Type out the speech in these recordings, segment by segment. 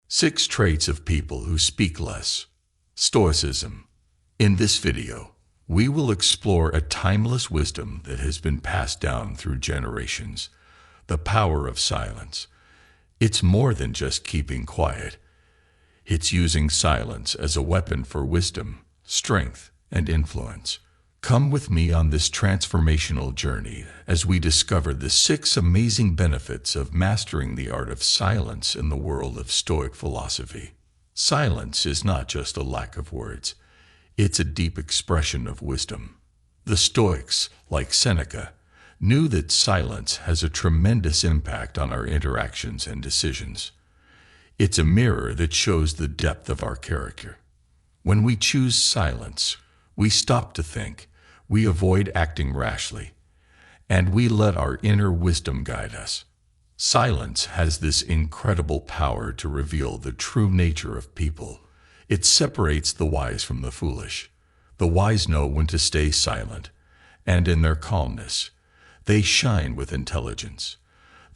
6 traits of people who speak less. Stoicism. In this video, we will explore a timeless wisdom that has been passed down through generations. The power of silence. It's more than just keeping quiet. It's using silence as a weapon for wisdom, strength, and influence. Come with me on this transformational journey as we discover the 6 amazing benefits of mastering the art of silence in the world of Stoic philosophy. Silence is not just a lack of words. It's a deep expression of wisdom. The Stoics, like Seneca, knew that silence has a tremendous impact on our interactions and decisions. It's a mirror that shows the depth of our character. When we choose silence, we stop to think, we avoid acting rashly, and we let our inner wisdom guide us. Silence has this incredible power to reveal the true nature of people. It separates the wise from the foolish. The wise know when to stay silent, and in their calmness, they shine with intelligence.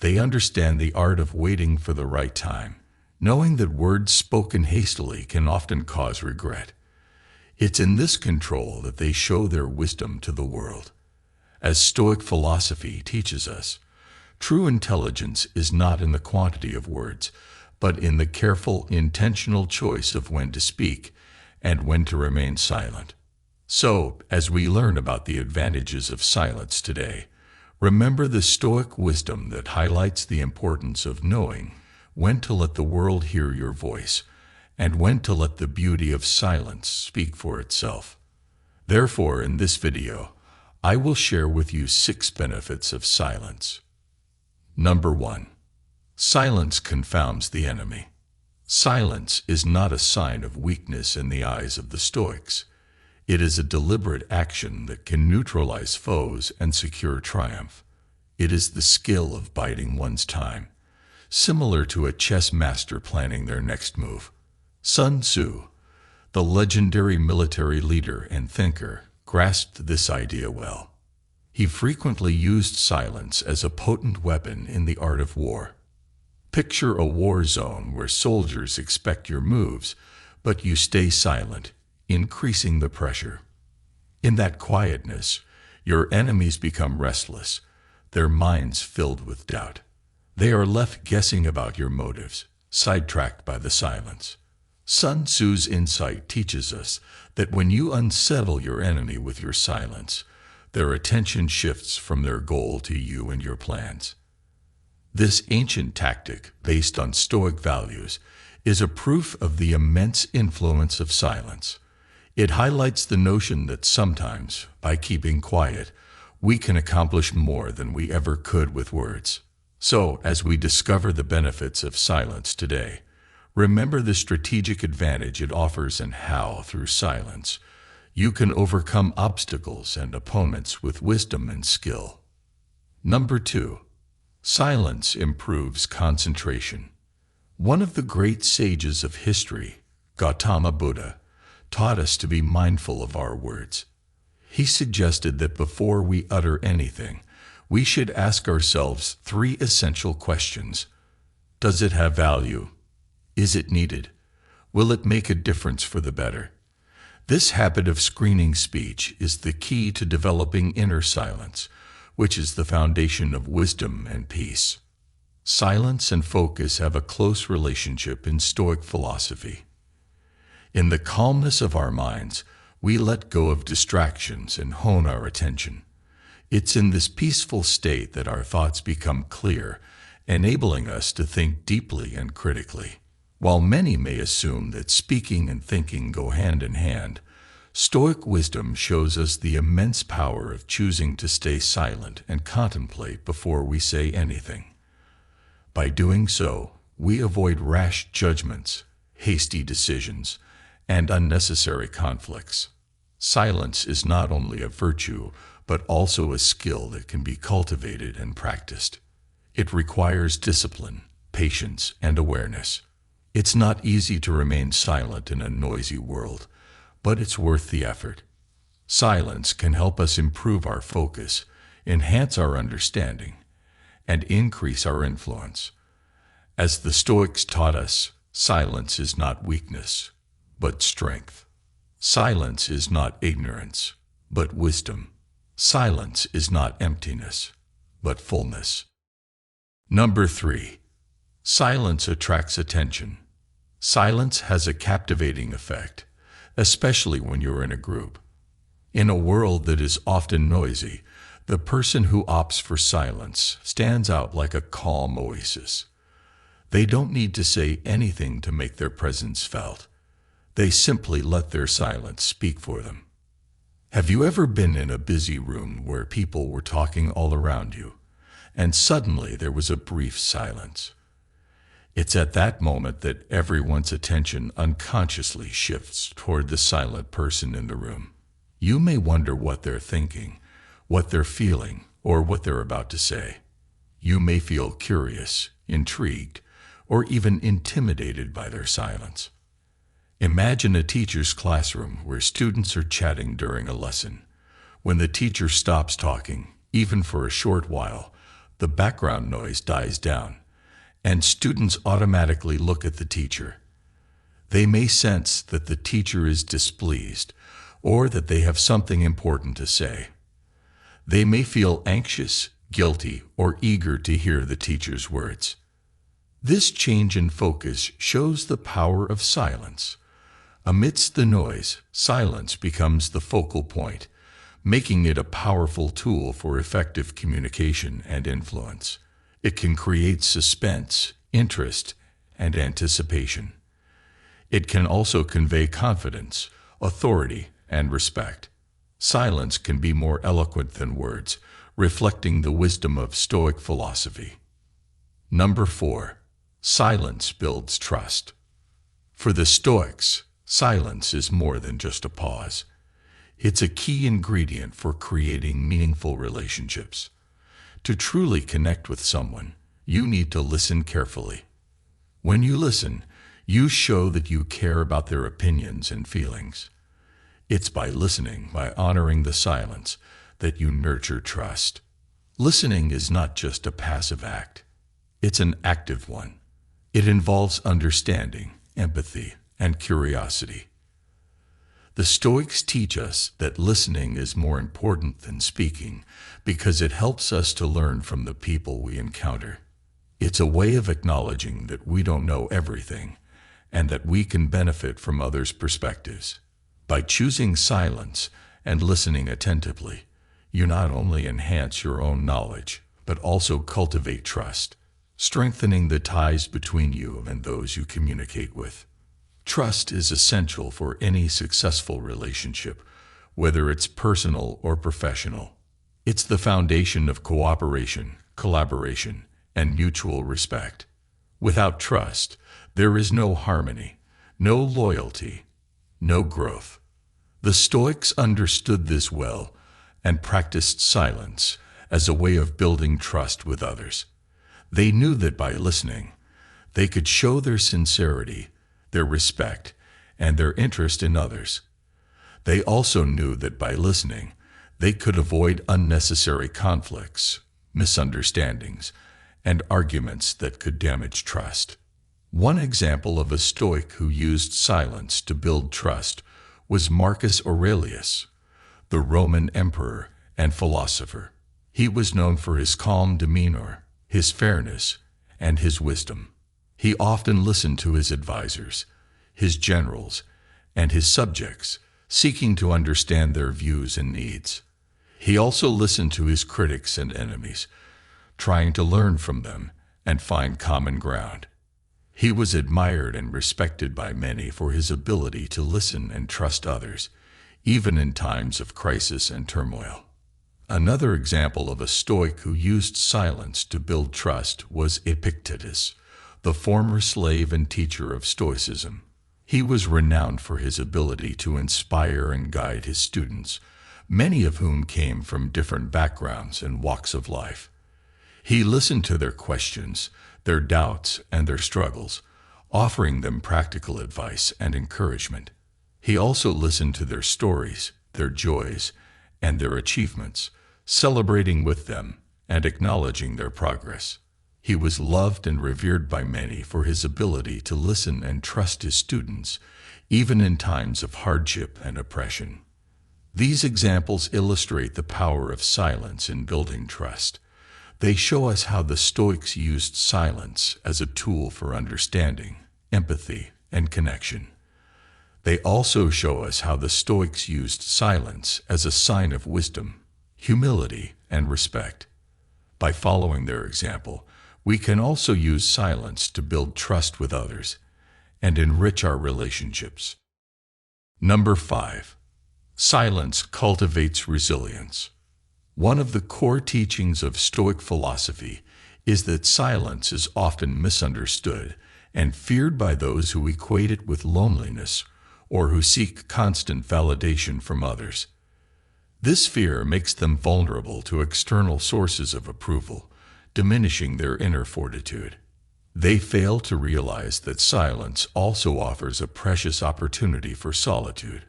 They understand the art of waiting for the right time, knowing that words spoken hastily can often cause regret. It's in this control that they show their wisdom to the world. As Stoic philosophy teaches us, true intelligence is not in the quantity of words, but in the careful, intentional choice of when to speak and when to remain silent. So, as we learn about the advantages of silence today, remember the Stoic wisdom that highlights the importance of knowing when to let the world hear your voice, and when to let the beauty of silence speak for itself. Therefore, in this video, I will share with you 6 benefits of silence. Number 1. Silence confounds the enemy. Silence is not a sign of weakness in the eyes of the Stoics. It is a deliberate action that can neutralize foes and secure triumph. It is the skill of biding one's time, similar to a chess master planning their next move. Sun Tzu, the legendary military leader and thinker, grasped this idea well. He frequently used silence as a potent weapon in the art of war. Picture a war zone where soldiers expect your moves, but you stay silent, increasing the pressure. In that quietness, your enemies become restless, their minds filled with doubt. They are left guessing about your motives, sidetracked by the silence. Sun Tzu's insight teaches us that when you unsettle your enemy with your silence, their attention shifts from their goal to you and your plans. This ancient tactic, based on Stoic values, is a proof of the immense influence of silence. It highlights the notion that sometimes, by keeping quiet, we can accomplish more than we ever could with words. So, as we discover the benefits of silence today, remember the strategic advantage it offers and how, through silence, you can overcome obstacles and opponents with wisdom and skill. Number 2. Silence improves concentration. One of the great sages of history, Gautama Buddha, taught us to be mindful of our words. He suggested that before we utter anything, we should ask ourselves 3 essential questions. Does it have value? Is it needed? Will it make a difference for the better? This habit of screening speech is the key to developing inner silence, which is the foundation of wisdom and peace. Silence and focus have a close relationship in Stoic philosophy. In the calmness of our minds, we let go of distractions and hone our attention. It's in this peaceful state that our thoughts become clear, enabling us to think deeply and critically. While many may assume that speaking and thinking go hand in hand, Stoic wisdom shows us the immense power of choosing to stay silent and contemplate before we say anything. By doing so, we avoid rash judgments, hasty decisions, and unnecessary conflicts. Silence is not only a virtue, but also a skill that can be cultivated and practiced. It requires discipline, patience, and awareness. It's not easy to remain silent in a noisy world, but it's worth the effort. Silence can help us improve our focus, enhance our understanding, and increase our influence. As the Stoics taught us, Silence is not weakness, but strength. Silence is not ignorance, but wisdom. Silence is not emptiness, but fullness. Number 3. Silence attracts attention. Silence has a captivating effect, especially when you're in a group. In a world that is often noisy, the person who opts for silence stands out like a calm oasis. They don't need to say anything to make their presence felt. They simply let their silence speak for them. Have you ever been in a busy room where people were talking all around you, and suddenly there was a brief silence? It's at that moment that everyone's attention unconsciously shifts toward the silent person in the room. You may wonder what they're thinking, what they're feeling, or what they're about to say. You may feel curious, intrigued, or even intimidated by their silence. Imagine a teacher's classroom where students are chatting during a lesson. When the teacher stops talking, even for a short while, the background noise dies down, and students automatically look at the teacher. They may sense that the teacher is displeased, or that they have something important to say. They may feel anxious, guilty, or eager to hear the teacher's words. This change in focus shows the power of silence. Amidst the noise, silence becomes the focal point, making it a powerful tool for effective communication and influence. It can create suspense, interest, and anticipation. It can also convey confidence, authority, and respect. Silence can be more eloquent than words, reflecting the wisdom of Stoic philosophy. Number 4. Silence builds trust. For the Stoics, silence is more than just a pause. It's a key ingredient for creating meaningful relationships. To truly connect with someone, you need to listen carefully. When you listen, you show that you care about their opinions and feelings. It's by listening, by honoring the silence, that you nurture trust. Listening is not just a passive act. It's an active one. It involves understanding, empathy, and curiosity. The Stoics teach us that listening is more important than speaking because it helps us to learn from the people we encounter. It's a way of acknowledging that we don't know everything and that we can benefit from others' perspectives. By choosing silence and listening attentively, you not only enhance your own knowledge, but also cultivate trust, strengthening the ties between you and those you communicate with. Trust is essential for any successful relationship, whether it's personal or professional. It's the foundation of cooperation, collaboration, and mutual respect. Without trust, there is no harmony, no loyalty, no growth. The Stoics understood this well and practiced silence as a way of building trust with others. They knew that by listening, they could show their sincerity, their respect, and their interest in others. They also knew that by listening, they could avoid unnecessary conflicts, misunderstandings, and arguments that could damage trust. One example of a Stoic who used silence to build trust was Marcus Aurelius, the Roman emperor and philosopher. He was known for his calm demeanor, his fairness, and his wisdom. He often listened to his advisors, his generals, and his subjects, seeking to understand their views and needs. He also listened to his critics and enemies, trying to learn from them and find common ground. He was admired and respected by many for his ability to listen and trust others, even in times of crisis and turmoil. Another example of a Stoic who used silence to build trust was Epictetus, the former slave and teacher of Stoicism. He was renowned for his ability to inspire and guide his students, many of whom came from different backgrounds and walks of life. He listened to their questions, their doubts, and their struggles, offering them practical advice and encouragement. He also listened to their stories, their joys, and their achievements, celebrating with them and acknowledging their progress. He was loved and revered by many for his ability to listen and trust his students, even in times of hardship and oppression. These examples illustrate the power of silence in building trust. They show us how the Stoics used silence as a tool for understanding, empathy, and connection. They also show us how the Stoics used silence as a sign of wisdom, humility, and respect. By following their example, we can also use silence to build trust with others and enrich our relationships. Number 5. Silence cultivates resilience. One of the core teachings of Stoic philosophy is that silence is often misunderstood and feared by those who equate it with loneliness or who seek constant validation from others. This fear makes them vulnerable to external sources of approval, diminishing their inner fortitude. They fail to realize that silence also offers a precious opportunity for solitude,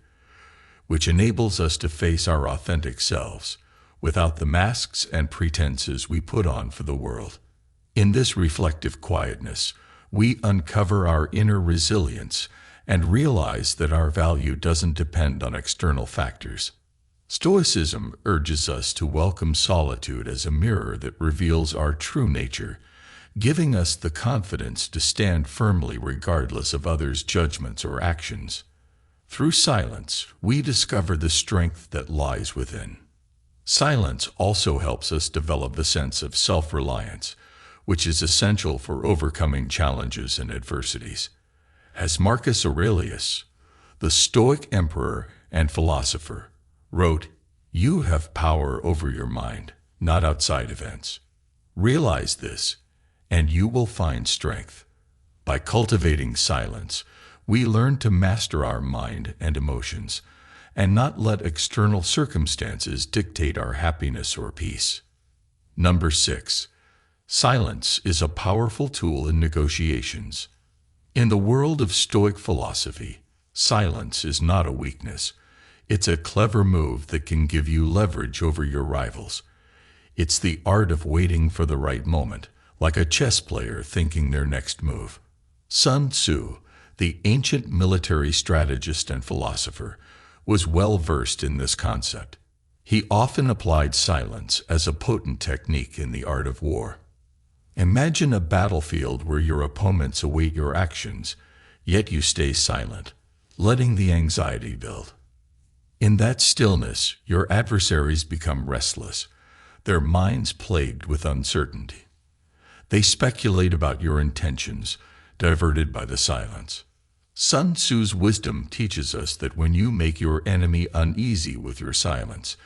which enables us to face our authentic selves without the masks and pretenses we put on for the world. In this reflective quietness, we uncover our inner resilience and realize that our value doesn't depend on external factors. Stoicism urges us to welcome solitude as a mirror that reveals our true nature, giving us the confidence to stand firmly regardless of others' judgments or actions. Through silence, we discover the strength that lies within. Silence also helps us develop a sense of self-reliance, which is essential for overcoming challenges and adversities. As Marcus Aurelius, the Stoic emperor and philosopher, wrote, "You have power over your mind, not outside events. Realize this, and you will find strength." By cultivating silence, we learn to master our mind and emotions, and not let external circumstances dictate our happiness or peace. Number 6. Silence is a powerful tool in negotiations. In the world of Stoic philosophy, silence is not a weakness. It's a clever move that can give you leverage over your rivals. It's the art of waiting for the right moment, like a chess player thinking their next move. Sun Tzu, the ancient military strategist and philosopher, was well versed in this concept. He often applied silence as a potent technique in the art of war. Imagine a battlefield where your opponents await your actions, yet you stay silent, letting the anxiety build. In that stillness, your adversaries become restless, their minds plagued with uncertainty. They speculate about your intentions, diverted by the silence. Sun Tzu's wisdom teaches us that when you make your enemy uneasy with your silence,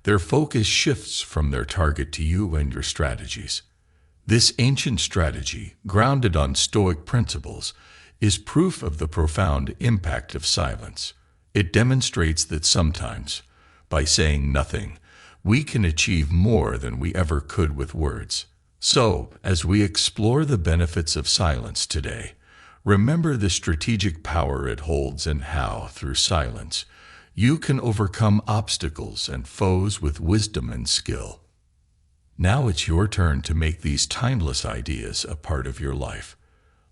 their focus shifts from their target to you and your strategies. This ancient strategy, grounded on Stoic principles, is proof of the profound impact of silence. It demonstrates that sometimes, by saying nothing, we can achieve more than we ever could with words. So, as we explore the benefits of silence today, remember the strategic power it holds and how, through silence, you can overcome obstacles and foes with wisdom and skill. Now it's your turn to make these timeless ideas a part of your life.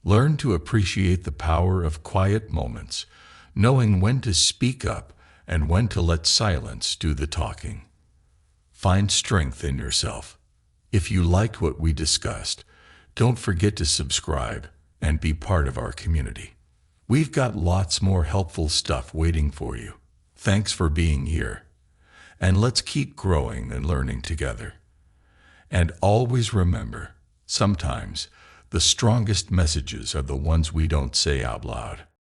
Learn to appreciate the power of quiet moments, knowing when to speak up and when to let silence do the talking. Find strength in yourself. If you liked what we discussed, don't forget to subscribe and be part of our community. We've got lots more helpful stuff waiting for you. Thanks for being here. And let's keep growing and learning together. And always remember, sometimes the strongest messages are the ones we don't say out loud.